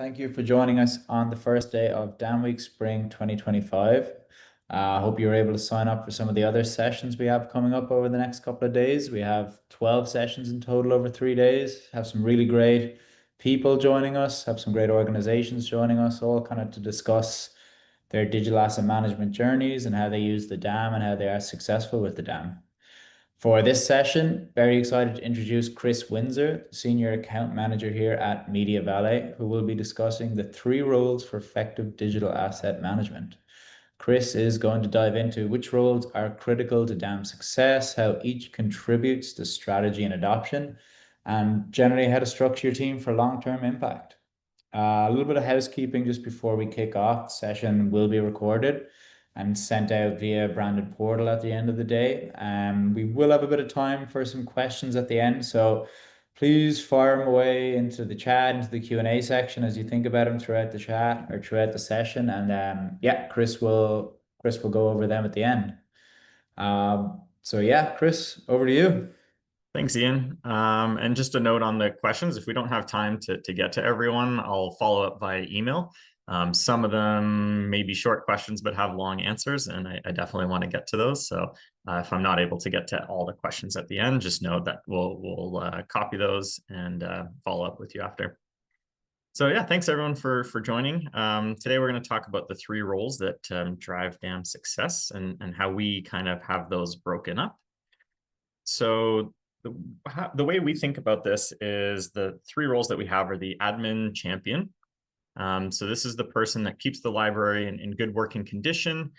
Thank you for joining us on the first day of Dan Week Spring 2025. I hope you were able to sign up for some of the other sessions we have coming up over the next couple of days. We have 12 sessions in total over 3 days. Have some really great people joining us, have some great organizations joining us, all kind of to discuss their digital asset management journeys and how they use the DAM and how they are successful with the DAM. For this session, very excited to introduce Chris Winsor, Senior Account Manager here at MediaValet, who will be discussing the 3 roles for effective digital asset management. Chris is going to dive into which roles are critical to DAM success, how each contributes to strategy and adoption, and generally how to structure your team for long-term impact. A little bit of housekeeping just before we kick off. The session will be recorded and sent out via branded portal at the end of the day. We will have a bit of time for some questions at the end, so please fire them away into the chat, into the Q&A section as you think about them throughout the chat or throughout the session. And yeah, Chris will go over them at the end. So yeah, Chris, over to you. Thanks, Ian. And just a note on the questions, if we don't have time to get to everyone, I'll follow up via email. Some of them may be short questions, but have long answers, and I definitely want to get to those. So if I'm not able to get to all the questions at the end, just know that we'll copy those and follow up with you after. So yeah, thanks everyone for joining. Today we're going to talk about the 3 roles that drive DAM success and how we kind of have those broken up. So the way we think about this is the 3 roles that we have are the admin champion. So this is the person that keeps the library in good working condition.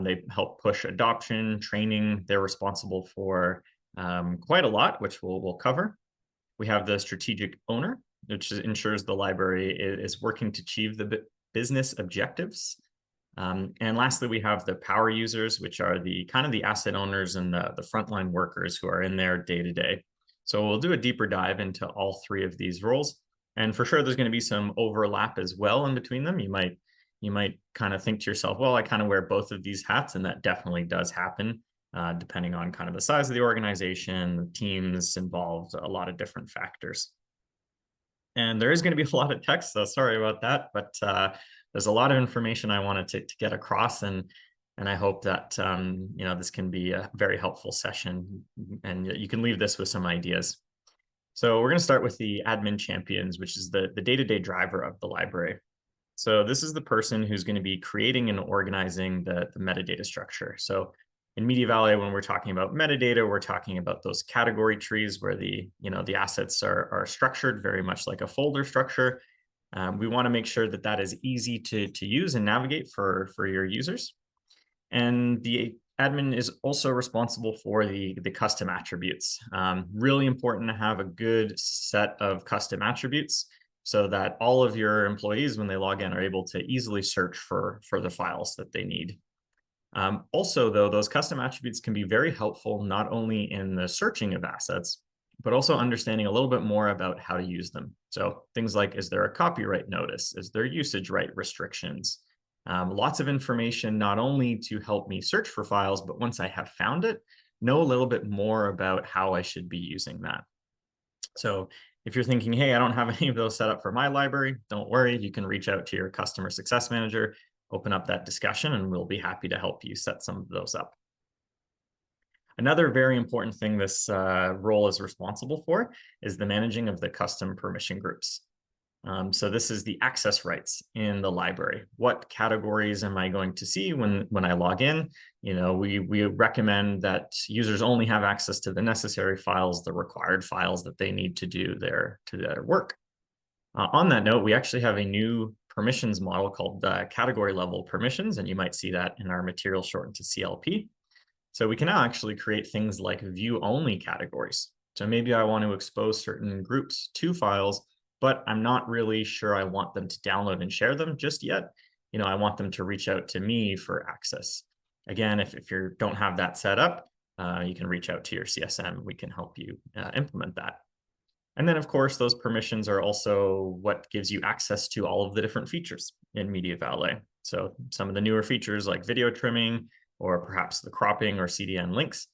They help push adoption, training. They're responsible for quite a lot, which we'll cover. We have the strategic owner, which ensures the library is working to achieve the business objectives. And lastly, we have the power users, which are the kind of the asset owners and the frontline workers who are in there day to day. So we'll do a deeper dive into all 3 of these roles. And for sure, there's going to be some overlap as well in between them. You might kind of think to yourself, well, I kind of wear both of these hats, and that definitely does happen, depending on kind of the size of the organization, the teams involved, a lot of different factors. And there is going to be a lot of text, so sorry about that, but there's a lot of information I wanted to get across, and I hope that this can be a very helpful session, and you can leave this with some ideas. So we're going to start with the admin champions, which is the day-to-day driver of the library. So this is the person who's going to be creating and organizing the metadata structure. So in MediaValet, when we're talking about metadata, we're talking about those category trees where the assets are structured very much like a folder structure. We want to make sure that that is easy to use and navigate for your users. And the admin is also responsible for the custom attributes. Really important to have a good set of custom attributes so that all of your employees, when they log in, are able to easily search for the files that they need. Also, though, those custom attributes can be very helpful not only in the searching of assets, but also understanding a little bit more about how to use them. So things like, is there a copyright notice? Is there usage right restrictions? Lots of information, not only to help me search for files, but once I have found it, know a little bit more about how I should be using that. So if you're thinking, hey, I don't have any of those set up for my library, don't worry, you can reach out to your customer success manager, open up that discussion, and we'll be happy to help you set some of those up. Another very important thing this role is responsible for is the managing of the custom permission groups. So this is the access rights in the library. What categories am I going to see when I log in? We recommend that users only have access to the necessary files, the required files that they need to do their work. On that note, we actually have a new permissions model called category level permissions, and you might see that in our material shortened to CLP. So we can now actually create things like view-only categories. So maybe I want to expose certain groups to files, but I'm not really sure I want them to download and share them just yet. I want them to reach out to me for access. Again, if you don't have that set up, you can reach out to your CSM. We can help you implement that. And then, of course, those permissions are also what gives you access to all of the different features in MediaValet. So some of the newer features like video trimming, or perhaps the cropping or CDN links,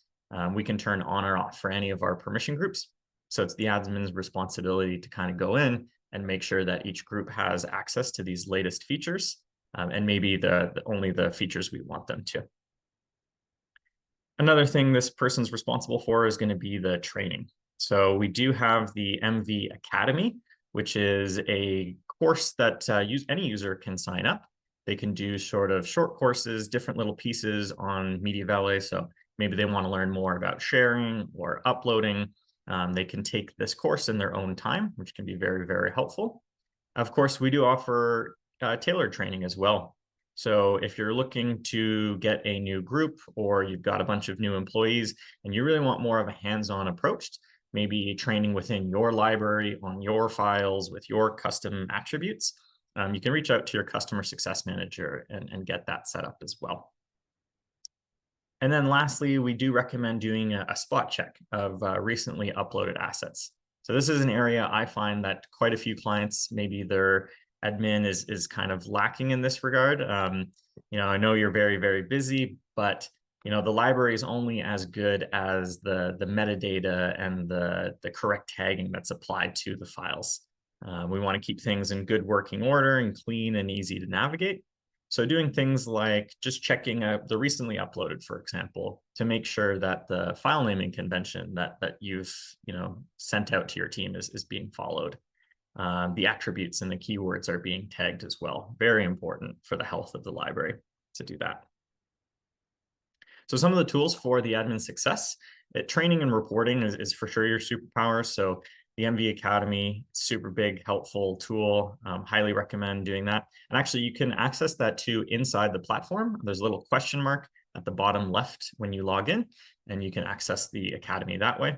we can turn on or off for any of our permission groups. So it's the admin's responsibility to kind of go in and make sure that each group has access to these latest features, and maybe only the features we want them to. Another thing this person's responsible for is going to be the training. So we do have the MV Academy, which is a course that any user can sign up. They can do sort of short courses, different little pieces on MediaValet. So maybe they want to learn more about sharing or uploading. They can take this course in their own time, which can be very, very helpful. Of course, we do offer tailored training as well. So if you're looking to get a new group or you've got a bunch of new employees and you really want more of a hands-on approach, maybe training within your library on your files with your custom attributes, you can reach out to your customer success manager and get that set up as well. And then lastly, we do recommend doing a spot check of recently uploaded assets. So this is an area I find that quite a few clients, maybe their admin is kind of lacking in this regard. I know you're very, very busy, but the library is only as good as the metadata and the correct tagging that's applied to the files. We want to keep things in good working order and clean and easy to navigate. So doing things like just checking the recently uploaded, for example, to make sure that the file naming convention that you've sent out to your team is being followed. The attributes and the keywords are being tagged as well. Very important for the health of the library to do that. So some of the tools for the admin success, training and reporting is for sure your superpower. So the MV Academy, super big, helpful tool. Highly recommend doing that. And actually, you can access that too inside the platform. There's a little question mark at the bottom left when you log in, and you can access the Academy that way.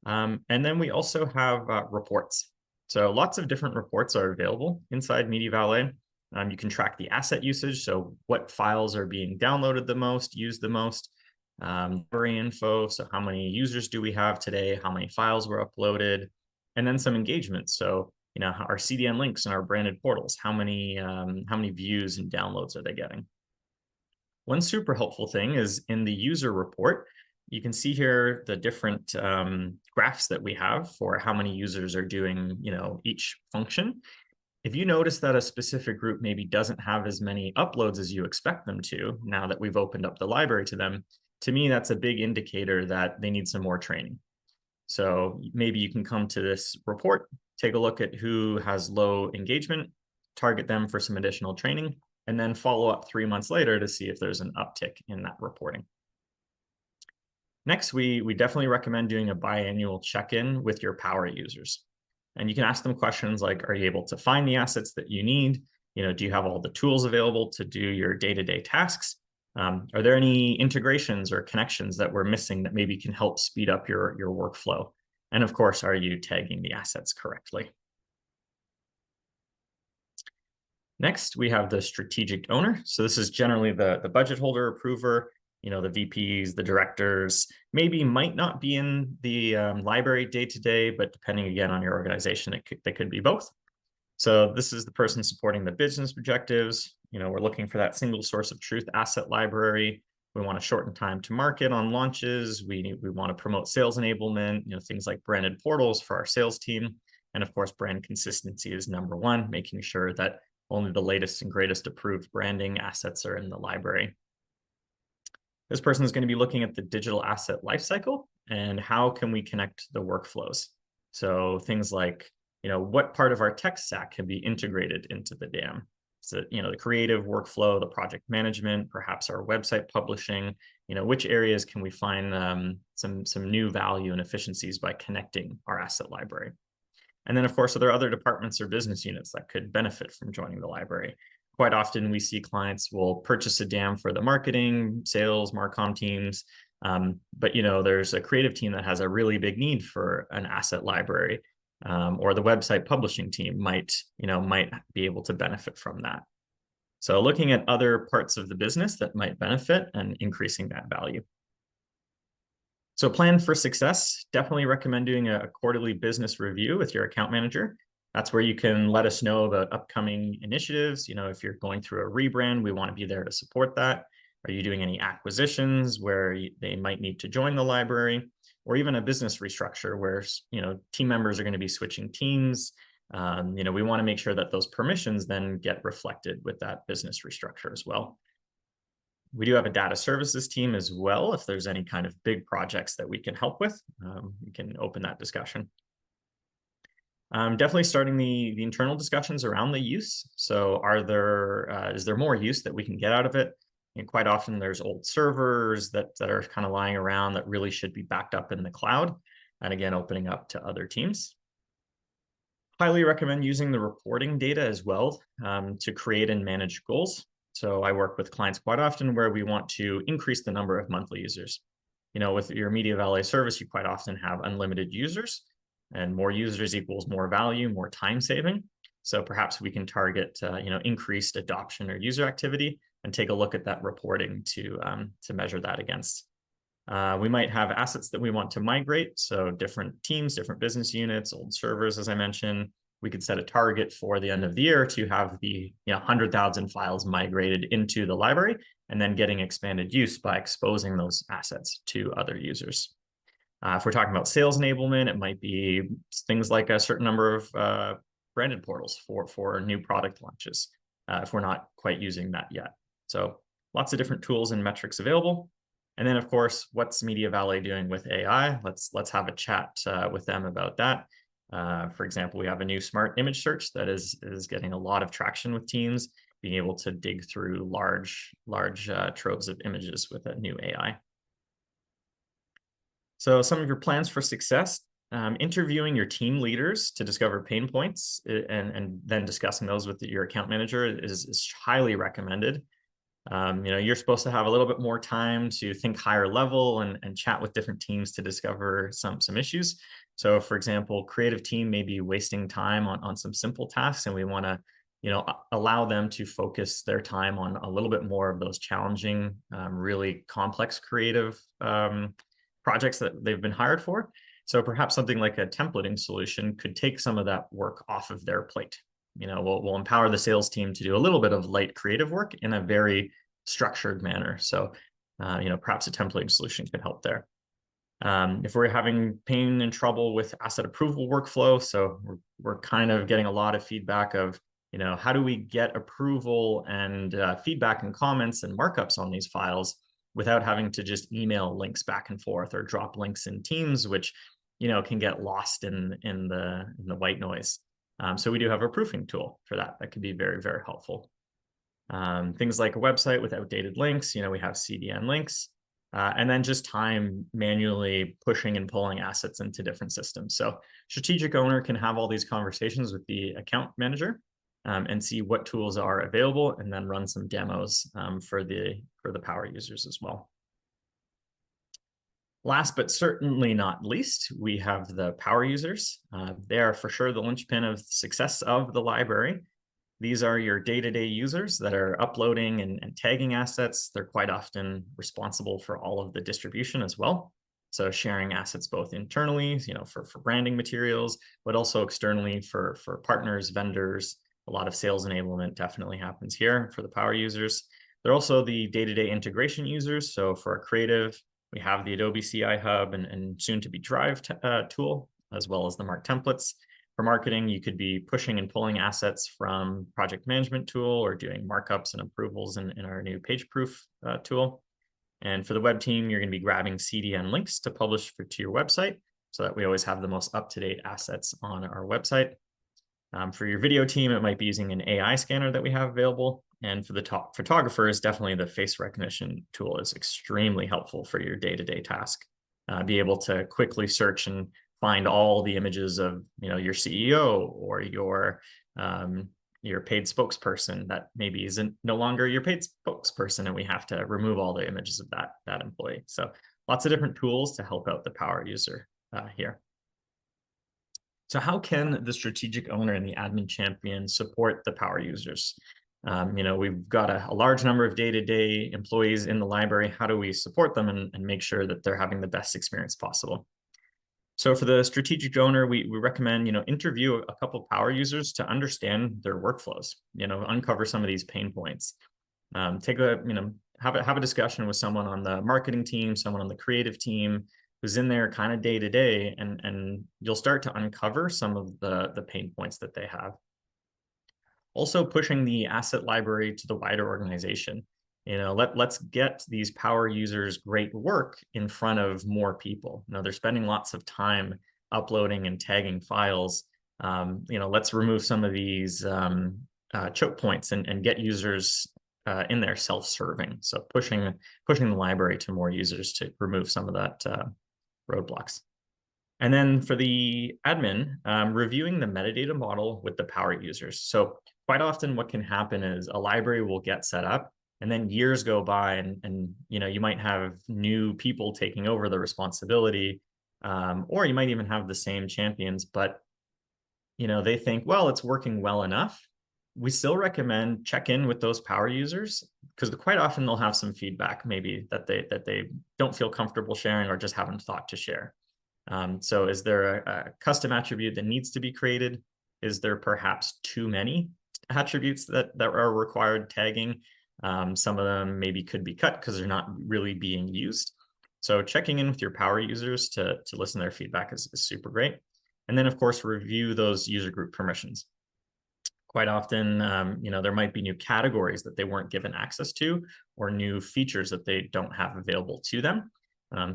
And then we also have reports. So lots of different reports are available inside MediaValet. You can track the asset usage, so what files are being downloaded the most, used the most, library info, so how many users do we have today, how many files were uploaded, and then some engagement. So our CDN links and our branded portals, how many views and downloads are they getting? One super helpful thing is in the user report, you can see here the different graphs that we have for how many users are doing, each function. If you notice that a specific group maybe doesn't have as many uploads as you expect them to, now that we've opened up the library to them, to me, that's a big indicator that they need some more training. So maybe you can come to this report, take a look at who has low engagement, target them for some additional training, and then follow up 3 months later to see if there's an uptick in that reporting. Next, we definitely recommend doing a biannual check-in with your power users. And you can ask them questions like, are you able to find the assets that you need? Do you have all the tools available to do your day-to-day tasks? Are there any integrations or connections that we're missing that maybe can help speed up your workflow? And of course, are you tagging the assets correctly? Next, we have the strategic owner. So this is generally the budget holder approver, the VPs, the directors, maybe might not be in the library day to day, but depending again on your organization, they could be both. So this is the person supporting the business objectives. We're looking for that single source of truth asset library. We want to shorten time to market on launches. We want to promote sales enablement, things like branded portals for our sales team. And of course, brand consistency is number one, making sure that only the latest and greatest approved branding assets are in the library. This person is going to be looking at the digital asset lifecycle and how can we connect the workflows. So things like, what part of our tech stack can be integrated into the DAM? So, the creative workflow, the project management, perhaps our website publishing, which areas can we find some new value and efficiencies by connecting our asset library? And then, of course, are there other departments or business units that could benefit from joining the library? Quite often we see clients will purchase a DAM for the marketing, sales, Marcom teams. But there's a creative team that has a really big need for an asset library, or the website publishing team might be able to benefit from that. So looking at other parts of the business that might benefit and increasing that value. So plan for success, definitely recommend doing a quarterly business review with your account manager. That's where you can let us know about upcoming initiatives. If you're going through a rebrand, we want to be there to support that. Are you doing any acquisitions where they might need to join the library, or even a business restructure where team members are going to be switching teams? We want to make sure that those permissions then get reflected with that business restructure as well. We do have a data services team as well. If there's any kind of big projects that we can help with, we can open that discussion. Definitely starting the internal discussions around the use. So is there more use that we can get out of it? And quite often there's old servers that are kind of lying around that really should be backed up in the cloud. And again, opening up to other teams. Highly recommend using the reporting data as well to create and manage goals. So I work with clients quite often where we want to increase the number of monthly users. With your MediaValet service, you quite often have unlimited users, and more users equals more value, more time saving. So perhaps we can target, increased adoption or user activity and take a look at that reporting to measure that against. We might have assets that we want to migrate. So different teams, different business units, old servers, as I mentioned. We could set a target for the end of the year to have the 100,000 files migrated into the library and then getting expanded use by exposing those assets to other users. If we're talking about sales enablement, it might be things like a certain number of branded portals for new product launches, if we're not quite using that yet. So lots of different tools and metrics available. And then, of course, what's MediaValet doing with AI? Let's have a chat with them about that. For example, we have a new smart image search that is getting a lot of traction with teams, being able to dig through large troves of images with a new AI. So some of your plans for success, interviewing your team leaders to discover pain points and then discussing those with your account manager is highly recommended. You're supposed to have a little bit more time to think higher level and chat with different teams to discover some issues. So for example, creative team may be wasting time on some simple tasks, and we want to allow them to focus their time on a little bit more of those challenging, really complex creative projects that they've been hired for. So perhaps something like a templating solution could take some of that work off of their plate. We'll empower the sales team to do a little bit of light creative work in a very structured manner. So, perhaps a templating solution can help there. If we're having pain and trouble with asset approval workflow, so we're kind of getting a lot of feedback of, how do we get approval and feedback and comments and markups on these files without having to just email links back and forth or drop links in Teams, which, can get lost in the white noise. So we do have a proofing tool for that. That could be very, very helpful. Things like a website with outdated links, we have CDN links, and then just time manually pushing and pulling assets into different systems. So strategic owner can have all these conversations with the account manager and see what tools are available, and then run some demos for the power users as well. Last but certainly not least, we have the power users. They are for sure the linchpin of success of the library. These are your day-to-day users that are uploading and tagging assets. They're quite often responsible for all of the distribution as well. So sharing assets both internally, for branding materials, but also externally for partners, vendors. A lot of sales enablement definitely happens here for the power users. They're also the day-to-day integration users. So for a creative, we have the Adobe CI Hub and soon to be Drive tool, as well as the Mark templates. For marketing, you could be pushing and pulling assets from project management tool or doing markups and approvals in our new page proof tool. And for the web team, you're going to be grabbing CDN links to publish to your website so that we always have the most up-to-date assets on our website. For your video team, it might be using an AI scanner that we have available. And for the top photographers, definitely the face recognition tool is extremely helpful for your day-to-day task. Be able to quickly search and find all the images of your CEO or your paid spokesperson that maybe isn't no longer your paid spokesperson, and we have to remove all the images of that employee. So lots of different tools to help out the power user here. So how can the strategic owner and the admin champion support the power users? We've got a large number of day-to-day employees in the library. How do we support them and make sure that they're having the best experience possible? So for the strategic owner, we recommend, interview a couple power users to understand their workflows, uncover some of these pain points. Have a discussion with someone on the marketing team, someone on the creative team, who's in there kind of day to day, and you'll start to uncover some of the pain points that they have. Also pushing the asset library to the wider organization. Let's get these power users great work in front of more people. They're spending lots of time uploading and tagging files. Let's remove some of these choke points and get users in there self-serving. So pushing the library to more users to remove some of that roadblocks. And then for the admin, reviewing the metadata model with the power users. So quite often what can happen is a library will get set up and then years go by and you might have new people taking over the responsibility, or you might even have the same champions, but they think, well, it's working well enough. We still recommend check in with those power users because quite often they'll have some feedback maybe that they don't feel comfortable sharing or just haven't thought to share. So is there a custom attribute that needs to be created? Is there perhaps too many attributes that are required tagging? Some of them maybe could be cut because they're not really being used. So checking in with your power users to listen to their feedback is super great. And then, of course, review those user group permissions. Quite often, there might be new categories that they weren't given access to or new features that they don't have available to them.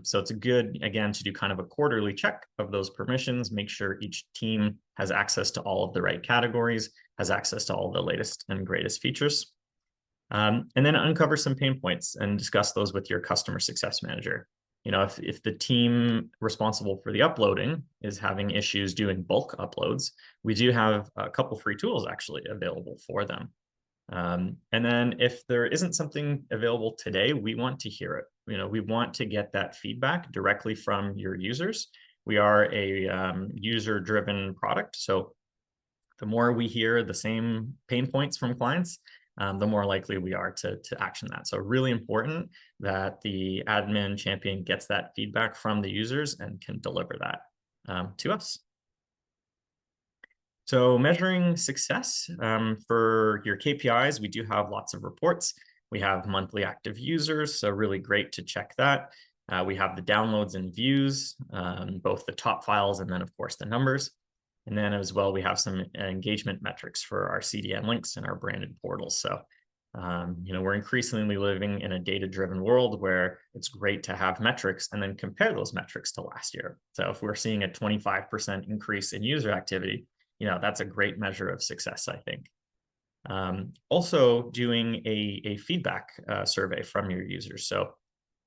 So it's good, again, to do kind of a quarterly check of those permissions, make sure each team has access to all of the right categories, has access to all the latest and greatest features. And then uncover some pain points and discuss those with your customer success manager. If the team responsible for the uploading is having issues doing bulk uploads, we do have a couple free tools actually available for them. And then if there isn't something available today, we want to hear it. We want to get that feedback directly from your users. We are a user-driven product. So the more we hear the same pain points from clients, the more likely we are to action that. So really important that the admin champion gets that feedback from the users and can deliver that to us. So measuring success for your KPIs, we do have lots of reports. We have monthly active users, so really great to check that. We have the downloads and views, both the top files and then, of course, the numbers. And then as well, we have some engagement metrics for our CDN links and our branded portals. So, we're increasingly living in a data-driven world where it's great to have metrics and then compare those metrics to last year. So if we're seeing a 25% increase in user activity, that's a great measure of success, I think. Also doing a feedback survey from your users. So,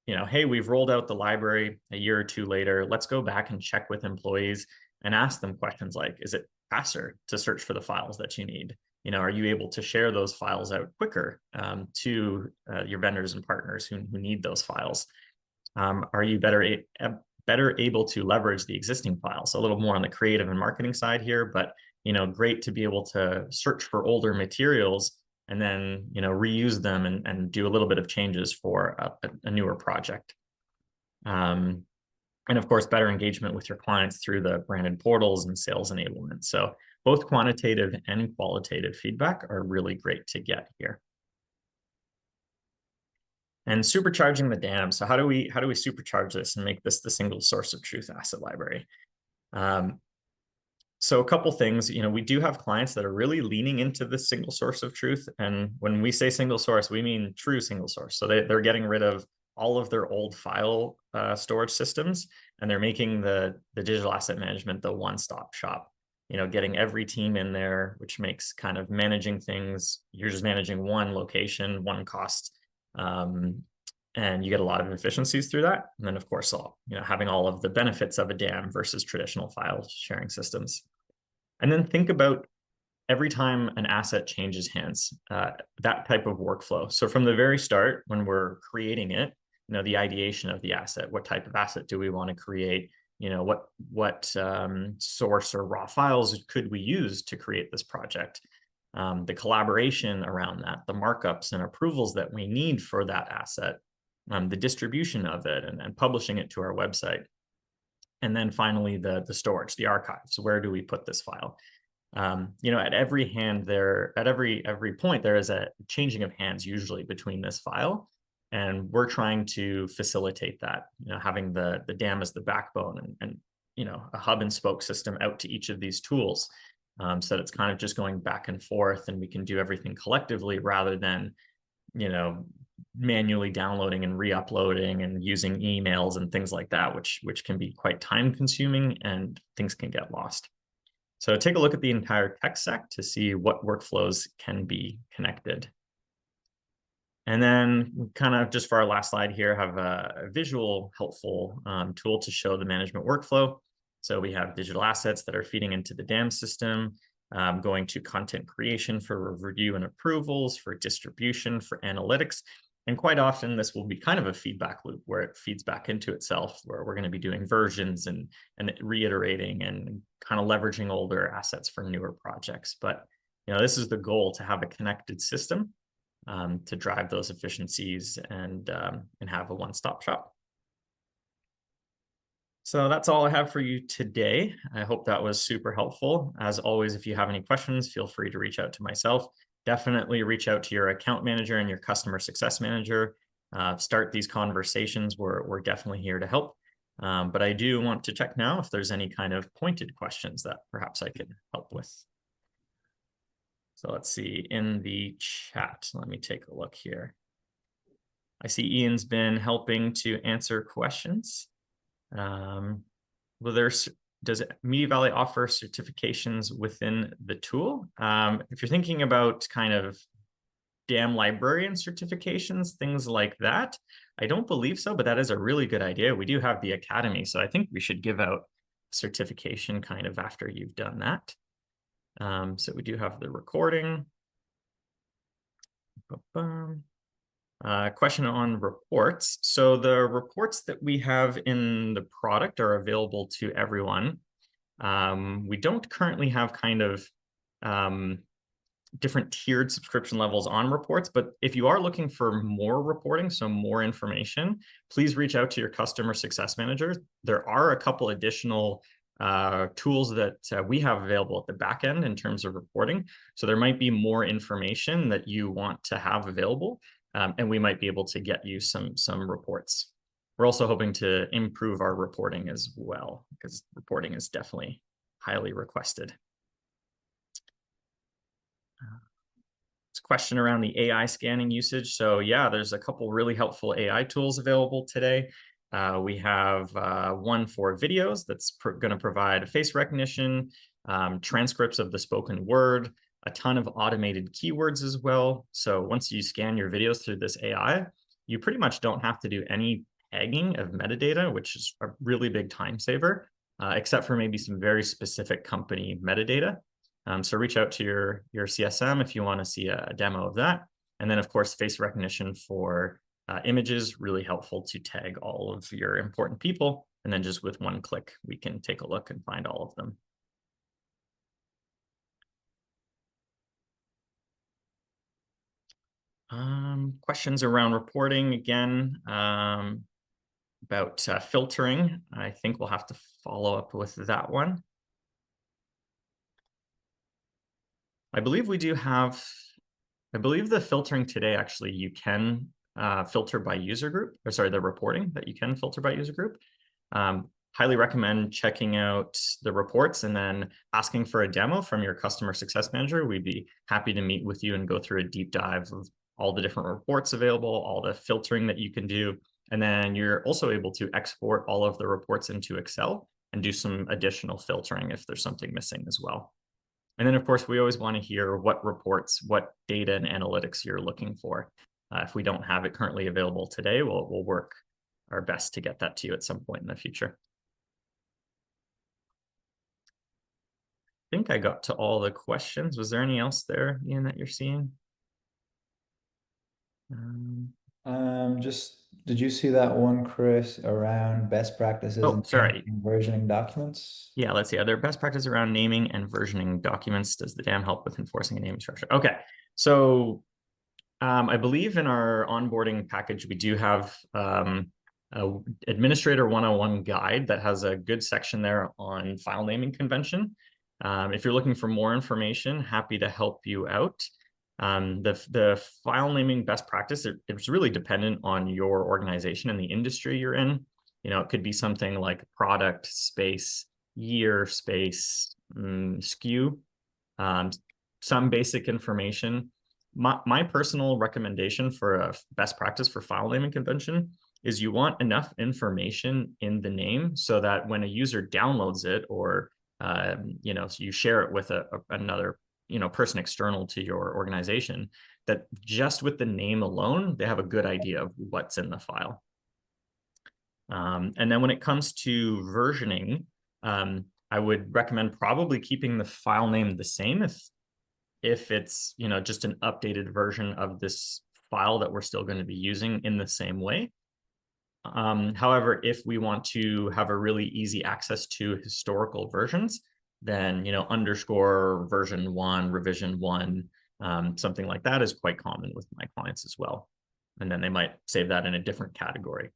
hey, we've rolled out the library a year or two later. Let's go back and check with employees and ask them questions like, is it faster to search for the files that you need? Are you able to share those files out quicker to your vendors and partners who need those files? Are you better able to leverage the existing files? A little more on the creative and marketing side here, but great to be able to search for older materials and then reuse them and do a little bit of changes for a newer project. And of course, better engagement with your clients through the branded portals and sales enablement. So both quantitative and qualitative feedback are really great to get here. And supercharging the dam. So how do we supercharge this and make this the single source of truth asset library? So a couple things, we do have clients that are really leaning into this single source of truth. And when we say single source, we mean true single source. So they're getting rid of all of their old file storage systems, and they're making the digital asset management the one-stop shop. Getting every team in there, which makes kind of managing things, you're just managing one location, one cost, and you get a lot of efficiencies through that. And then, of course, having all of the benefits of a DAM versus traditional file sharing systems. And then think about every time an asset changes hands, that type of workflow. So from the very start, when we're creating it, the ideation of the asset, what type of asset do we want to create? What source or raw files could we use to create this project? The collaboration around that, the markups and approvals that we need for that asset, the distribution of it and publishing it to our website. And then finally, the storage, the archives. Where do we put this file? At every hand there, at every point, there is a changing of hands usually between this file And we're trying to facilitate that, having the dam as the backbone and a hub and spoke system out to each of these tools, so that it's kind of just going back and forth, and we can do everything collectively rather than manually downloading and re-uploading and using emails and things like that, which can be quite time consuming and things can get lost. So take a look at the entire tech stack to see what workflows can be connected. And then kind of just for our last slide here, have a visual helpful tool to show the management workflow. So we have digital assets that are feeding into the DAM system, going to content creation for review and approvals, for distribution, for analytics. And quite often this will be kind of a feedback loop where it feeds back into itself, where we're going to be doing versions and reiterating and kind of leveraging older assets for newer projects. But this is the goal, to have a connected system to drive those efficiencies and have a one-stop shop. So that's all I have for you today. I hope that was super helpful. As always, if you have any questions, feel free to reach out to myself. Definitely reach out to your account manager and your customer success manager. Start these conversations. We're definitely here to help. But I do want to check now if there's any kind of pointed questions that perhaps I could help with. So let's see in the chat. Let me take a look here. I see Ian's been helping to answer questions. Does MediaValet offer certifications within the tool? If you're thinking about kind of DAM librarian certifications, things like that, I don't believe so, but that is a really good idea. We do have the Academy, so I think we should give out certification kind of after you've done that. So we do have the recording. Question on reports. So the reports that we have in the product are available to everyone. We don't currently have kind of different tiered subscription levels on reports, but if you are looking for more reporting, so more information, please reach out to your customer success manager. There are a couple additional tools that we have available at the back end in terms of reporting. So there might be more information that you want to have available, and we might be able to get you some reports. We're also hoping to improve our reporting as well, because reporting is definitely highly requested. This question around the AI scanning usage. So yeah, there's a couple really helpful AI tools available today. We have one for videos that's going to provide face recognition, transcripts of the spoken word, a ton of automated keywords as well. So once you scan your videos through this AI, you pretty much don't have to do any tagging of metadata, which is a really big time saver, except for maybe some very specific company metadata. So reach out to your CSM if you want to see a demo of that. And then, of course, face recognition for images, really helpful to tag all of your important people. And then just with one click, we can take a look and find all of them. Questions around reporting again, about filtering. I think we'll have to follow up with that one. I believe we do have, I believe the filtering today, actually, you can filter by user group, or sorry, the reporting that you can filter by user group. Highly recommend checking out the reports and then asking for a demo from your customer success manager. We'd be happy to meet with you and go through a deep dive of all the different reports available, all the filtering that you can do. And then you're also able to export all of the reports into Excel and do some additional filtering if there's something missing as well. And then, of course, we always want to hear what reports, what data and analytics you're looking for. If we don't have it currently available today, we'll work our best to get that to you at some point in the future. I think I got to all the questions. Was there any else there, Ian, that you're seeing? Did you see that one, Chris, around best practices in versioning documents? Yeah, let's see. Are there best practices around naming and versioning documents? Does the DAM help with enforcing a naming structure? Okay, so I believe in our onboarding package, we do have a Administrator 101 guide that has a good section there on file naming convention. If you're looking for more information, happy to help you out. The file naming best practice, it's really dependent on your organization and the industry you're in. It could be something like product space, year space, SKU, some basic information. My personal recommendation for a best practice for file naming convention is you want enough information in the name so that when a user downloads it or so you share it with another person external to your organization, that just with the name alone, they have a good idea of what's in the file. And then when it comes to versioning, I would recommend probably keeping the file name the same if it's just an updated version of this file that we're still going to be using in the same way. However, if we want to have a really easy access to historical versions, then underscore version 1, revision 1, something like that is quite common with my clients as well. And then they might save that in a different category.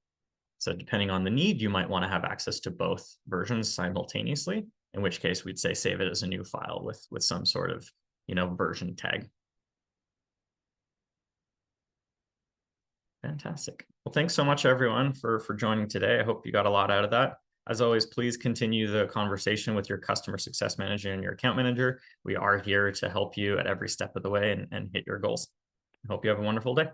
So depending on the need, you might want to have access to both versions simultaneously, in which case we'd say save it as a new file with some sort of version tag. Fantastic. Well, thanks so much, everyone, for joining today. I hope you got a lot out of that. As always, please continue the conversation with your customer success manager and your account manager. We are here to help you at every step of the way and hit your goals. I hope you have a wonderful day.